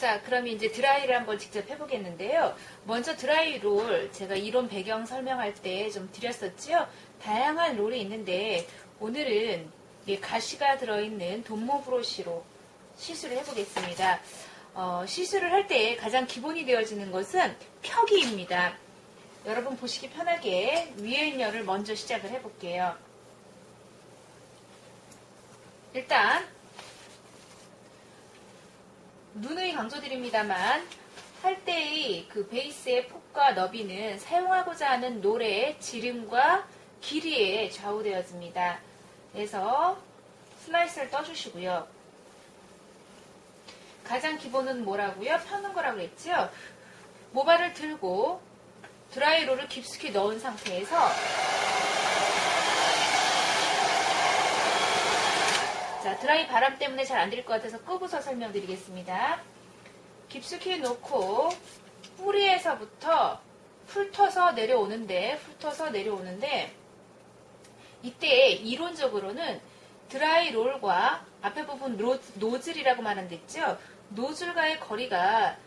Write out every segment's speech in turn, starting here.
자, 그럼 이제 드라이를 한번 직접 해보겠는데요. 먼저 드라이 롤, 제가 이론 배경 설명할 때 좀 드렸었죠. 다양한 롤이 있는데 오늘은 가시가 들어있는 돈모 브러쉬로 시술을 해보겠습니다. 시술을 할 때 가장 기본이 되어지는 것은 펴기입니다. 여러분 보시기 편하게 위에 있는 열을 먼저 시작을 해볼게요. 일단 누누이 강조드립니다만 할 때의 그 베이스의 폭과 너비는 사용하고자 하는 롤의 지름과 길이에 좌우되어집니다. 그래서 슬라이스를 떠주시고요. 가장 기본은 뭐라고요? 펴는 거라고 그랬죠? 모발을 들고 드라이롤을 깊숙이 넣은 상태에서 자, 드라이 바람 때문에 잘 안 될 것 같아서 끄고서 설명드리겠습니다. 깊숙이 놓고 뿌리에서부터 훑어서 내려오는데 이때 이론적으로는 드라이 롤과 앞에 부분 노즐이라고 말한댔죠. 노즐과의 거리가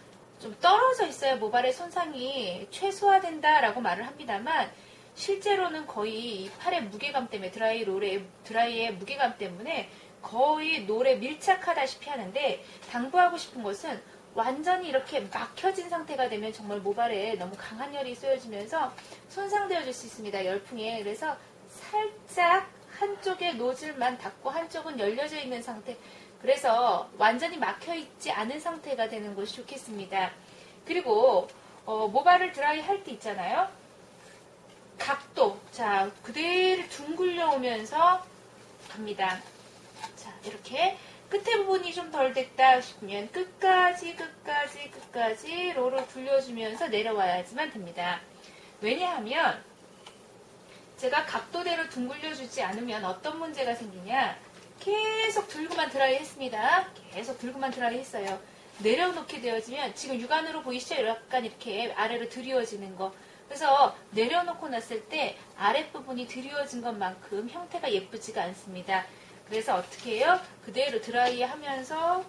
좀 떨어져 있어야 모발의 손상이 최소화된다라고 말을 합니다만 실제로는 거의 팔의 무게감 때문에 드라이의 무게감 때문에 거의 롤에 밀착하다시피 하는데 당부하고 싶은 것은 완전히 이렇게 막혀진 상태가 되면 정말 모발에 너무 강한 열이 쏘여지면서 손상되어질 수 있습니다. 열풍에. 그래서 살짝 한쪽에 노즐만 닫고 한쪽은 열려져 있는 상태. 그래서 완전히 막혀있지 않은 상태가 되는 것이 좋겠습니다. 그리고 모발을 드라이 할 때 있잖아요. 각도. 자, 그대로 둥글려 오면서 갑니다. 자, 이렇게 끝에 부분이 좀 덜 됐다 싶으면 끝까지 롤을 굴려주면서 내려와야지만 됩니다. 왜냐하면 제가 각도대로 둥글려주지 않으면 어떤 문제가 생기냐. 계속 들고만 드라이 했습니다. 계속 들고만 드라이 했어요. 내려놓게 되어지면 지금 육안으로 보이시죠? 약간 이렇게 아래로 드리워지는 거. 그래서 내려놓고 났을 때 아랫부분이 드리워진 것만큼 형태가 예쁘지가 않습니다. 그래서 어떻게 해요? 그대로 드라이 하면서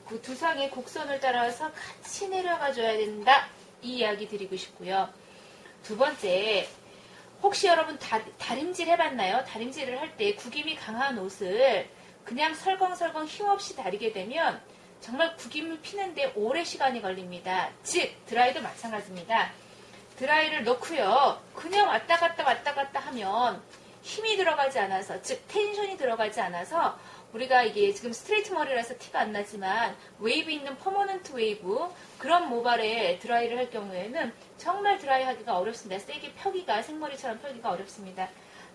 그 두상의 곡선을 따라서 같이 내려가 줘야 된다. 이 이야기 드리고 싶고요. 두 번째, 혹시 여러분 다림질 해봤나요? 다림질을 할 때 구김이 강한 옷을 그냥 설컹설컹 힘없이 다리게 되면 정말 구김을 피는데 오래 시간이 걸립니다. 즉 드라이도 마찬가지입니다. 드라이를 넣고요. 그냥 왔다 갔다 하면 힘이 들어가지 않아서, 즉 텐션이 들어가지 않아서 우리가 이게 지금 스트레이트 머리라서 티가 안 나지만 웨이브 있는 퍼머넌트 웨이브 그런 모발에 드라이를 할 경우에는 정말 드라이 하기가 어렵습니다. 세게 펴기가 생머리처럼 펴기가 어렵습니다.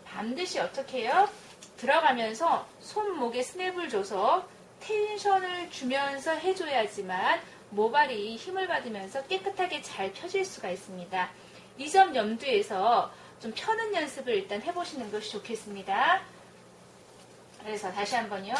반드시 어떻게 해요? 들어가면서 손목에 스냅을 줘서 텐션을 주면서 해줘야지만 모발이 힘을 받으면서 깨끗하게 잘 펴질 수가 있습니다. 이 점 염두에서 좀 펴는 연습을 일단 해보시는 것이 좋겠습니다. 그래서 다시 한번요.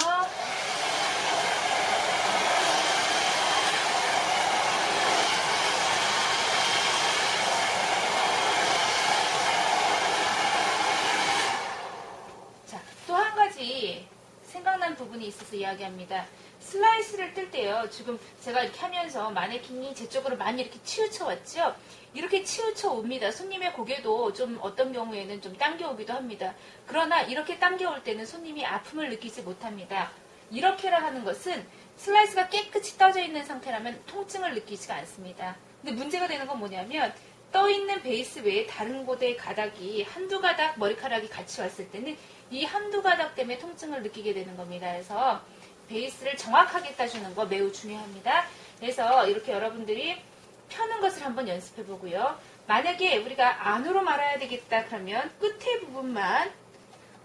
자, 또 한 가지 생각난 부분이 있어서 이야기합니다. 슬라이스를 뜰 때요. 지금 제가 이렇게 하면서 마네킹이 제 쪽으로 많이 이렇게 치우쳐 왔죠. 이렇게 치우쳐 옵니다. 손님의 고개도 좀 어떤 경우에는 좀 당겨오기도 합니다. 그러나 이렇게 당겨올 때는 손님이 아픔을 느끼지 못합니다. 이렇게라 하는 것은 슬라이스가 깨끗이 떠져 있는 상태라면 통증을 느끼지가 않습니다. 근데 문제가 되는 건 뭐냐면 떠있는 베이스 외에 다른 곳의 가닥이 한두 가닥 머리카락이 같이 왔을 때는 이 한두 가닥 때문에 통증을 느끼게 되는 겁니다. 그래서 베이스를 정확하게 따주는 거 매우 중요합니다. 그래서 이렇게 여러분들이 펴는 것을 한번 연습해 보고요. 만약에 우리가 안으로 말아야 되겠다 그러면 끝에 부분만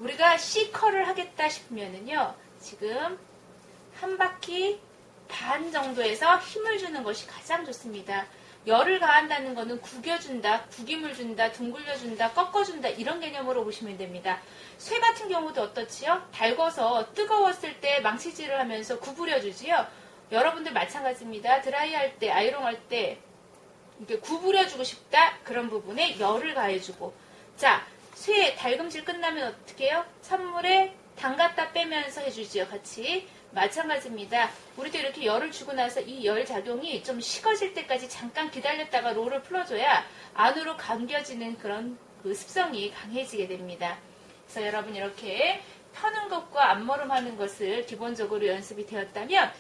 우리가 C컬을 하겠다 싶으면은요. 지금 한 바퀴 반 정도에서 힘을 주는 것이 가장 좋습니다. 열을 가한다는 것은 구겨준다, 구김을 준다, 둥글려준다, 꺾어준다 이런 개념으로 보시면 됩니다. 쇠 같은 경우도 어떻지요? 달궈서 뜨거웠을 때 망치질을 하면서 구부려주지요. 여러분들 마찬가지입니다. 드라이할 때, 아이롱할 때 이렇게 구부려주고 싶다 그런 부분에 열을 가해주고 자, 쇠 달금질 끝나면 어떻게 해요? 찬물에 담갔다 빼면서 해주지요. 같이 마찬가지입니다. 우리도 이렇게 열을 주고 나서 이 열 작용이 좀 식어질 때까지 잠깐 기다렸다가 롤을 풀어줘야 안으로 감겨지는 그런 그 습성이 강해지게 됩니다. 그래서 여러분 이렇게 펴는 것과 앞머름하는 것을 기본적으로 연습이 되었다면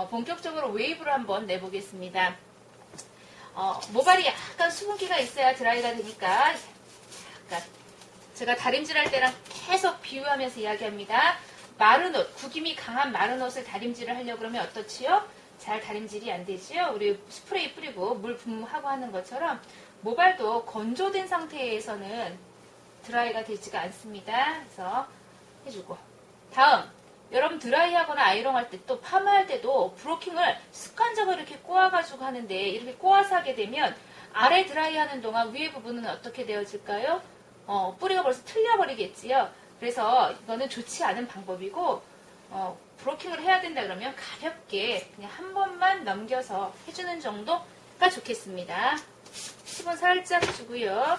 본격적으로 웨이브를 한번 내보겠습니다. 모발이 약간 수분기가 있어야 드라이가 되니까 약간 제가 다림질할 때랑 계속 비유하면서 이야기합니다. 마른 옷, 구김이 강한 마른 옷을 다림질을 하려고 그러면 어떻지요? 잘 다림질이 안 되지요? 우리 스프레이 뿌리고 물 분무하고 하는 것처럼 모발도 건조된 상태에서는 드라이가 되지가 않습니다. 그래서 해주고 다음 여러분 드라이하거나 아이롱할 때 또 파마할 때도 브로킹을 습관적으로 이렇게 꼬아가지고 하는데 이렇게 꼬아서 하게 되면 아래 드라이하는 동안 위에 부분은 어떻게 되어질까요? 뿌리가 벌써 틀려버리겠지요. 그래서 이거는 좋지 않은 방법이고 브로킹을 해야 된다 그러면 가볍게 그냥 한 번만 넘겨서 해주는 정도가 좋겠습니다. 수분 살짝 주고요.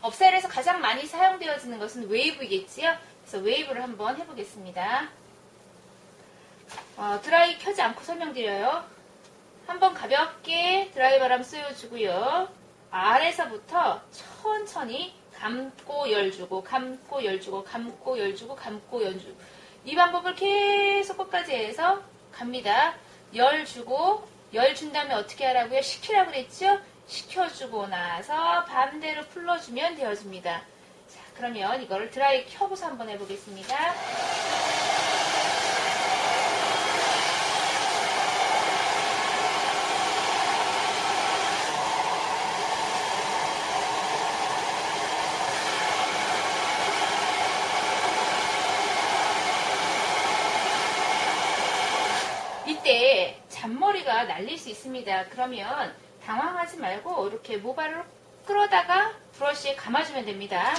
업사일에서 가장 많이 사용되어지는 것은 웨이브이겠지요. 그래서 웨이브를 한번 해보겠습니다. 드라이 켜지 않고 설명드려요. 한번 가볍게 드라이 바람 쏘여주고요. 아래서부터 천천히 감고 열주고 감고 열주고 감고 열주고 감고 열주고 이 방법을 계속 끝까지 해서 갑니다. 열 주고 열 준 다음에 어떻게 하라고요? 식히라고 그랬죠? 식혀주고 나서 반대로 풀러주면 되어집니다. 자, 그러면 이거를 드라이 켜고서 한번 해보겠습니다. 이때 잔머리가 날릴 수 있습니다. 그러면 당황하지 말고 이렇게 모발을 끌어다가 브러쉬에 감아주면 됩니다.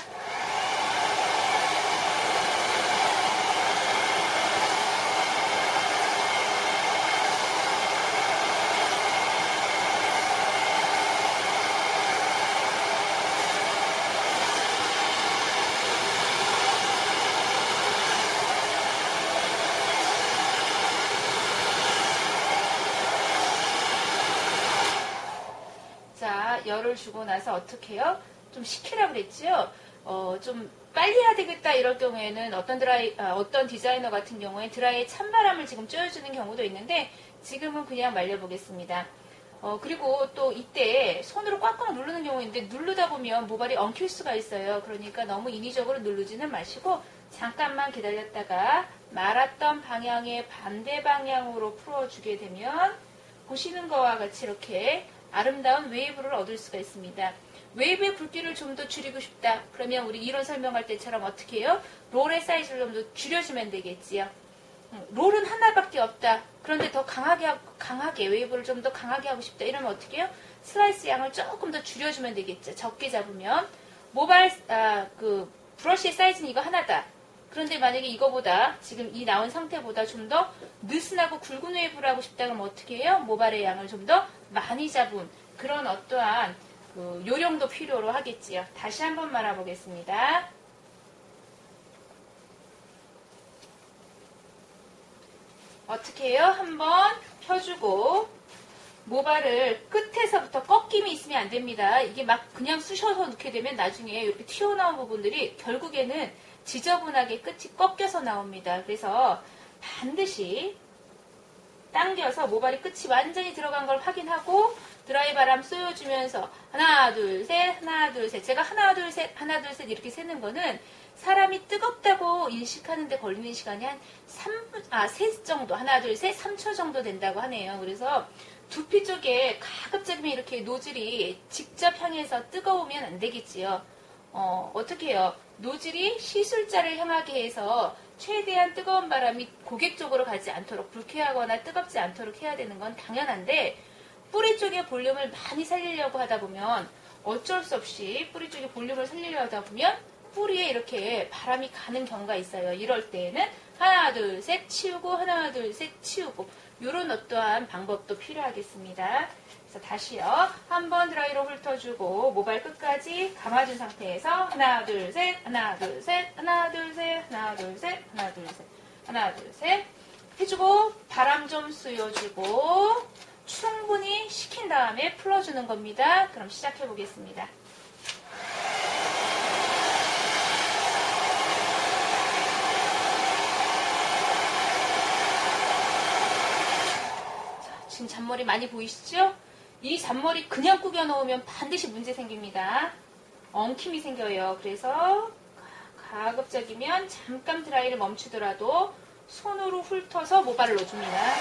자, 열을 주고 나서 어떻게 해요? 좀 식히라고 그랬지요? 좀 빨리 해야 되겠다 이럴 경우에는 어떤 디자이너 같은 경우에 드라이에 찬바람을 지금 쬐어주는 경우도 있는데 지금은 그냥 말려보겠습니다. 그리고 또 이때 손으로 꽉꽉 누르는 경우인데 누르다 보면 모발이 엉킬 수가 있어요. 그러니까 너무 인위적으로 누르지는 마시고 잠깐만 기다렸다가 말았던 방향의 반대 방향으로 풀어주게 되면 보시는 것과 같이 이렇게 아름다운 웨이브를 얻을 수가 있습니다. 웨이브의 굵기를 좀 더 줄이고 싶다. 그러면 우리 이론 설명할 때처럼 어떻게 해요? 롤의 사이즈를 좀 더 줄여주면 되겠지요. 롤은 하나밖에 없다. 그런데 더 강하게 웨이브를 좀 더 강하게 하고 싶다. 이러면 어떻게 해요? 슬라이스 양을 조금 더 줄여주면 되겠죠. 적게 잡으면 모발 브러쉬의 사이즈는 이거 하나다. 그런데 만약에 이거보다 지금 이 나온 상태보다 좀 더 느슨하고 굵은 웨이브를 하고 싶다 그러면 어떻게 해요? 모발의 양을 좀 더 많이 잡은 그런 어떠한 요령도 필요로 하겠지요. 다시 한번 말아보겠습니다. 어떻게 해요? 한번 펴주고 모발을 끝에서부터 꺾임이 있으면 안 됩니다. 이게 막 그냥 쑤셔서 넣게 되면 나중에 이렇게 튀어나온 부분들이 결국에는 지저분하게 끝이 꺾여서 나옵니다. 그래서 반드시 당겨서 모발이 끝이 완전히 들어간 걸 확인하고 드라이 바람 쏘여주면서 하나 둘 셋 하나 둘 셋 제가 하나 둘 셋 하나 둘 셋 이렇게 세는 거는 사람이 뜨겁다고 인식하는 데 걸리는 시간이 한 3 정도 하나 둘 셋 3초 정도 된다고 하네요. 그래서 두피 쪽에 가급적이면 이렇게 노즐이 직접 향해서 뜨거우면 안 되겠지요. 어떻게 해요? 노즐이 시술자를 향하게 해서 최대한 뜨거운 바람이 고객 쪽으로 가지 않도록 불쾌하거나 뜨겁지 않도록 해야 되는 건 당연한데 뿌리 쪽에 볼륨을 많이 살리려고 하다 보면 어쩔 수 없이 뿌리 쪽에 볼륨을 살리려고 하다 보면 뿌리에 이렇게 바람이 가는 경우가 있어요. 이럴 때에는 하나 둘 셋 치우고 하나 둘 셋 치우고 이런 어떠한 방법도 필요하겠습니다. 그래서 다시요. 한번 드라이로 훑어주고 모발 끝까지 감아준 상태에서 하나 둘 셋 하나 둘 셋 하나 둘 셋 하나 둘 셋 하나 둘 셋 하나 둘 셋 해주고 바람 좀 쐬어주고 충분히 식힌 다음에 풀어주는 겁니다. 그럼 시작해 보겠습니다. 자, 지금 잔머리 많이 보이시죠? 이 잔머리 그냥 구겨 놓으면 반드시 문제 생깁니다. 엉킴이 생겨요. 그래서 가급적이면 잠깐 드라이를 멈추더라도 손으로 훑어서 모발을 넣어줍니다.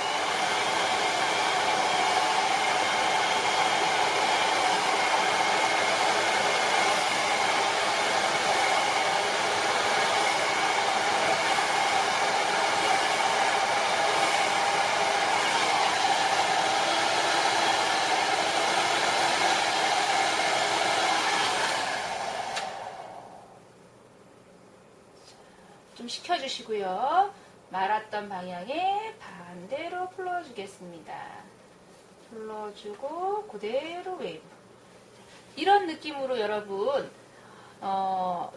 좀 식혀주시고요. 말았던 방향에 반대로 풀어주겠습니다. 풀어주고 그대로 웨이브. 이런 느낌으로 여러분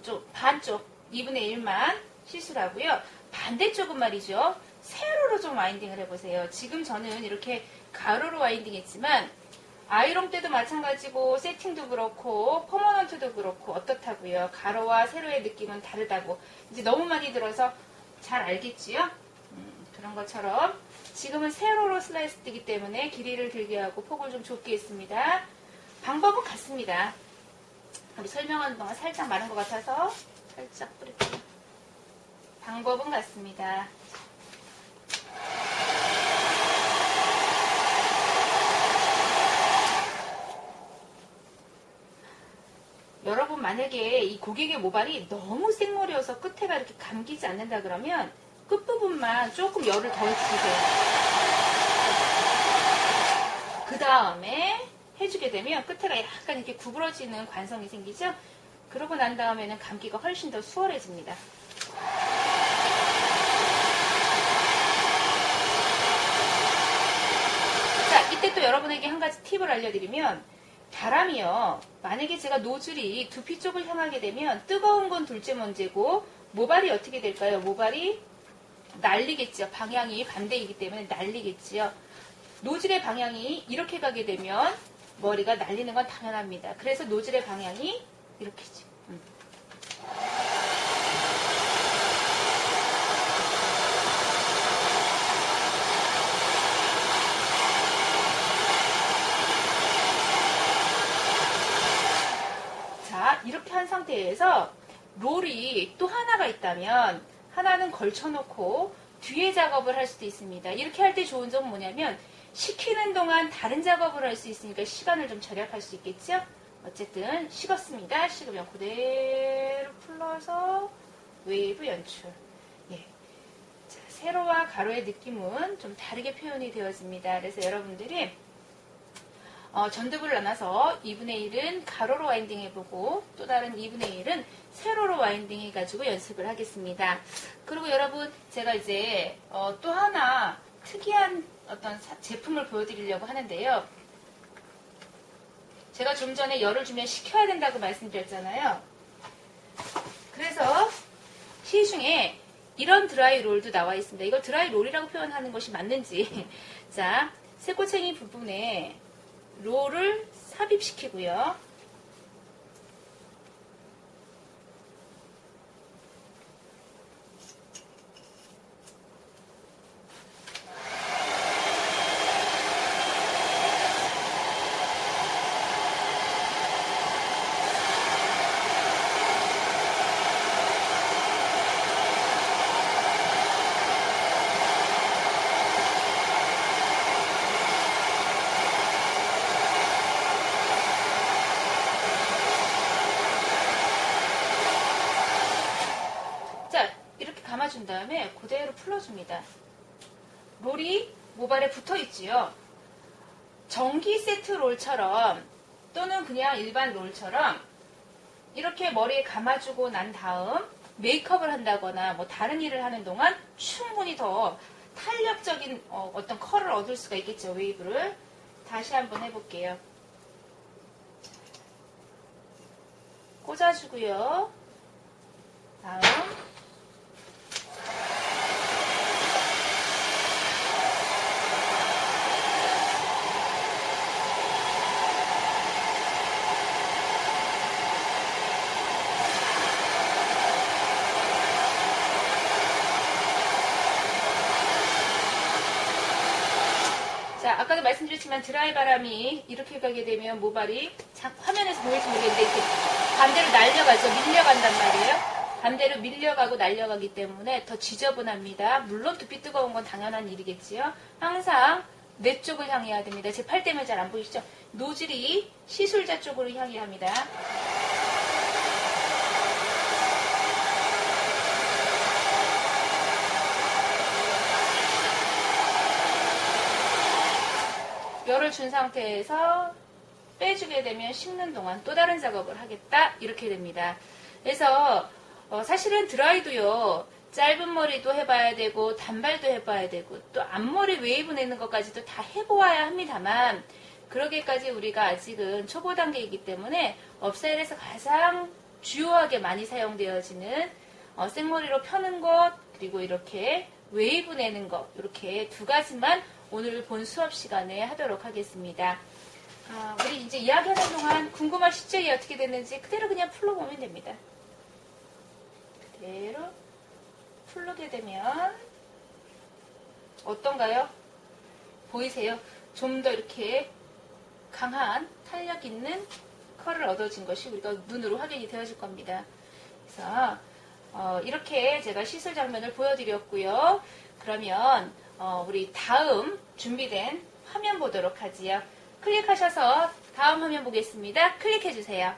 좀 반쪽 2분의 1만 시술 하고요. 반대쪽은 말이죠. 세로로 좀 와인딩을 해보세요. 지금 저는 이렇게 가로로 와인딩 했지만 아이롱 때도 마찬가지고 세팅도 그렇고 퍼머넌트도 그렇고 어떻다고요. 가로와 세로의 느낌은 다르다고 이제 너무 많이 들어서 잘 알겠지요? 그런 것처럼 지금은 세로로 슬라이스 뜨기 때문에 길이를 길게 하고 폭을 좀 좁게 했습니다. 방법은 같습니다. 우리 설명하는 동안 살짝 마른 것 같아서 살짝 뿌릴게요. 방법은 같습니다. 여러분 만약에 이 고객의 모발이 너무 생머리여서 끝에가 이렇게 감기지 않는다 그러면 끝부분만 조금 열을 더 주세요. 그 다음에 해주게 되면 끝에가 약간 이렇게 구부러지는 관성이 생기죠? 그러고 난 다음에는 감기가 훨씬 더 수월해집니다. 자, 이때 또 여러분에게 한 가지 팁을 알려드리면 바람이요. 만약에 제가 노즐이 두피 쪽을 향하게 되면 뜨거운 건 둘째 문제고 모발이 어떻게 될까요? 모발이 날리겠죠. 방향이 반대이기 때문에 날리겠지요. 노즐의 방향이 이렇게 가게 되면 머리가 날리는 건 당연합니다. 그래서 노즐의 방향이 이렇게죠. 자, 이렇게 한 상태에서 롤이 또 하나가 있다면 하나는 걸쳐놓고 뒤에 작업을 할 수도 있습니다. 이렇게 할 때 좋은 점은 뭐냐면 식히는 동안 다른 작업을 할 수 있으니까 시간을 좀 절약할 수 있겠죠? 어쨌든 식었습니다. 식으면 그대로 풀러서 웨이브 연출. 예. 자, 세로와 가로의 느낌은 좀 다르게 표현이 되어집니다. 그래서 여러분들이 전두부를 나눠서 2분의 1은 가로로 와인딩 해보고 또 다른 2분의 1은 세로로 와인딩 해가지고 연습을 하겠습니다. 그리고 여러분 제가 이제 또 하나 특이한 어떤 제품을 보여드리려고 하는데요. 제가 좀 전에 열을 주면 식혀야 된다고 말씀드렸잖아요. 그래서 시중에 이런 드라이 롤도 나와 있습니다. 이걸 드라이 롤이라고 표현하는 것이 맞는지. 자, 쇠꼬챙이 부분에 롤을 삽입시키고요. 감아준 다음에 그대로 풀어줍니다. 롤이 모발에 붙어있지요. 전기 세트 롤처럼 또는 그냥 일반 롤처럼 이렇게 머리에 감아주고 난 다음 메이크업을 한다거나 뭐 다른 일을 하는 동안 충분히 더 탄력적인 어떤 컬을 얻을 수가 있겠죠. 웨이브를 다시 한번 해볼게요. 꽂아주고요. 다음 자, 아까도 말씀드렸지만 드라이 바람이 이렇게 가게 되면 모발이 자꾸 화면에서 보일지 모르겠는데 이렇게 반대로 날려가죠. 밀려간단 말이에요. 반대로 밀려가고 날려가기 때문에 더 지저분합니다. 물론 두피 뜨거운 건 당연한 일이겠지요. 항상 내 쪽을 향해야 됩니다. 제 팔 때문에 잘 안 보이시죠? 노즐이 시술자 쪽으로 향해야 합니다. 열을 준 상태에서 빼주게 되면 식는 동안 또 다른 작업을 하겠다 이렇게 됩니다. 그래서 사실은 드라이도요 짧은 머리도 해봐야 되고 단발도 해봐야 되고 또 앞머리 웨이브 내는 것까지도 다 해보아야 합니다만 그러기까지 우리가 아직은 초보 단계이기 때문에 업사일에서 가장 주요하게 많이 사용되어지는 생머리로 펴는 것 그리고 이렇게 웨이브 내는 것 이렇게 두 가지만 오늘 본 수업 시간에 하도록 하겠습니다. 우리 이제 이야기하는 동안 궁금하시죠? 이게 어떻게 됐는지 그대로 그냥 풀러보면 됩니다. 그대로 풀르게 되면 어떤가요? 보이세요? 좀 더 이렇게 강한 탄력 있는 컬을 얻어진 것이 우리가 눈으로 확인이 되어질 겁니다. 그래서 이렇게 제가 시술 장면을 보여드렸고요. 그러면 우리 다음 준비된 화면 보도록 하지요. 클릭하셔서 다음 화면 보겠습니다. 클릭해주세요.